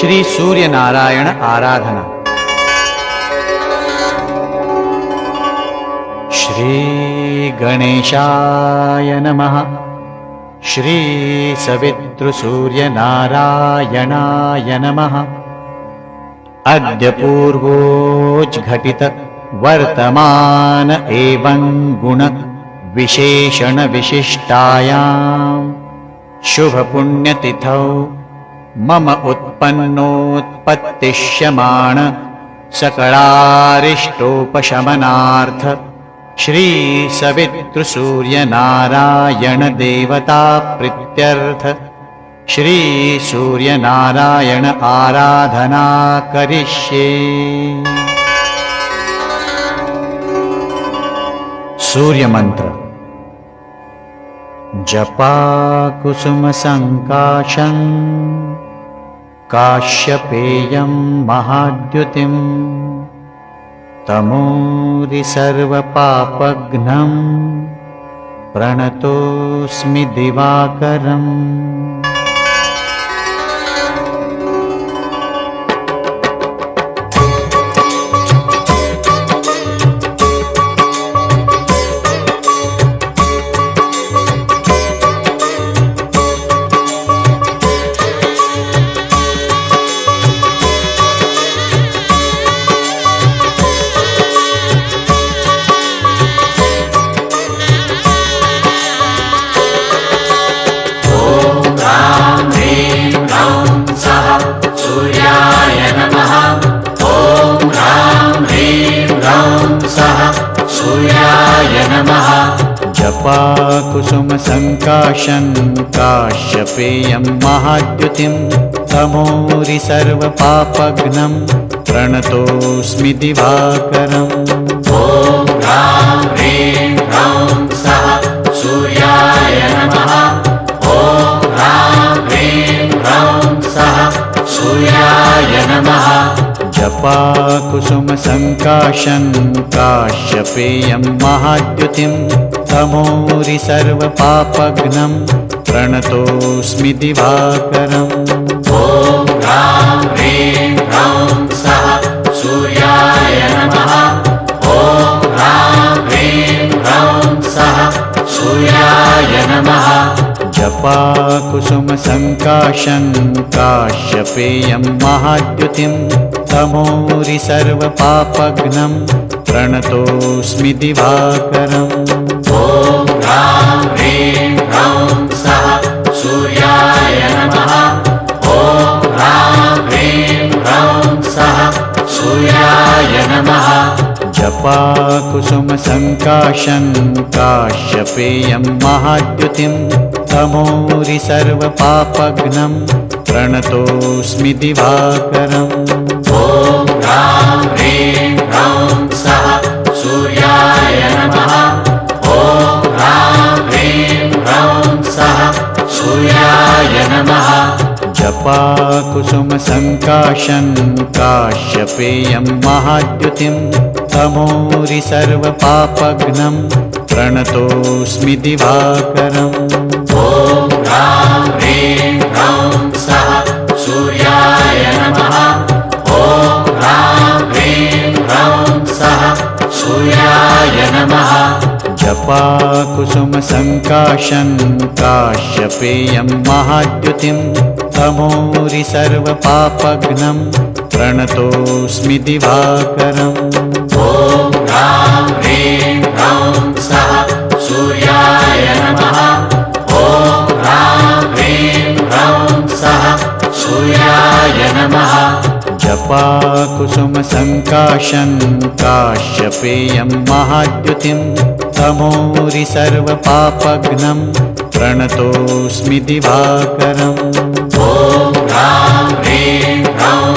श्री सूर्यनारायण आराधना। श्री गणेशाय नमः। श्री सवितृसूर्यनारायणाय नमः। अद्य पूर्वोज्घटित वर्तमान एवं गुण विशेषण विशिष्टायां शुभ पुण्यतिथौ मम उत्पन्नोत्पत्तिष्यमाण सकलारिष्टोपशमनार्थ श्री सवितृसूर्यनारायण देवता प्रीत्यर्थ श्री सूर्यनारायण आराधना करिष्ये। सूर्य मंत्र। जपा कुसुम संकाशं काश्यपेयं महाद्युतिं तमोरि सर्वपापघ्नं प्रणतोऽस्मि दिवाकरम्। जपा कुसुम संकाशं काश्यपेयं महाद्युतिं तमोरि सर्वपापघ्नं प्रणतोऽस्मि दिवाकरम्। ॐ ह्रां ह्रीं ह्रौं सः सूर्याय नमः। ॐ ह्रां ह्रीं ह्रौं सः सूर्याय नमः। जपा कुसुम संकाशं काश्यपेयं महाद्युतिं तमोरि सर्वपापघ्नं प्रणतोऽस्मि दिवाकरम्। ॐ ह्रां ह्रीं ह्रौं सः सूर्याय नमः। ॐ ह्रां ह्रीं ह्रौं सः सूर्याय नमः। जपा कुसुम संकाशं काश्यपेयं महाद्युतिं तमोरि सर्वपापघ्नं प्रणतोऽस्मि दिवाकरम्। ॐ ह्रां ह्रीं ह्रौं सः सूर्याय नमः। ॐ ह्रां ह्रीं ह्रौं सः सूर्याय नमः। जपा कुसुम संकाशं काश्यपेयं महाद्युतिं तमोरि सर्वपापघ्नं प्रणतोऽस्मि दिवाकरम्। ॐ ह्रां ह्रीं ह्रौं सः सूर्याय नमः। ॐ ह्रां ह्रीं ह्रौं सः सूर्याय नमः। जपा कुसुम संकाशं काश्यपेयं महाद्युतिं तमोरि सर्वपापघ्नं प्रणतोऽस्मि दिवाकरम्। ॐ ह्रां ह्रीं ह्रौं सः सूर्याय नमः। ॐ ह्रां ह्रीं ह्रौं सः सूर्याय नमः। जपा कुसुम संकाशं काश्यपेयं महाद्युतिं तमोरि सर्वपापघ्नं प्रणतोऽस्मि दिवाकरम्। ॐ ह्रां ह्रीं ह्रौं सः सूर्याय नमः। ॐ ह्रां ह्रीं ह्रौं सः सूर्याय नमः। जपा कुसुम संकाशं काश्यपेयं महाद्युतिं तमोरि सर्वपापघ्नं प्रणतोऽस्मि दिवाकरम्। ॐ ह्रां ह्रीं ह्रौं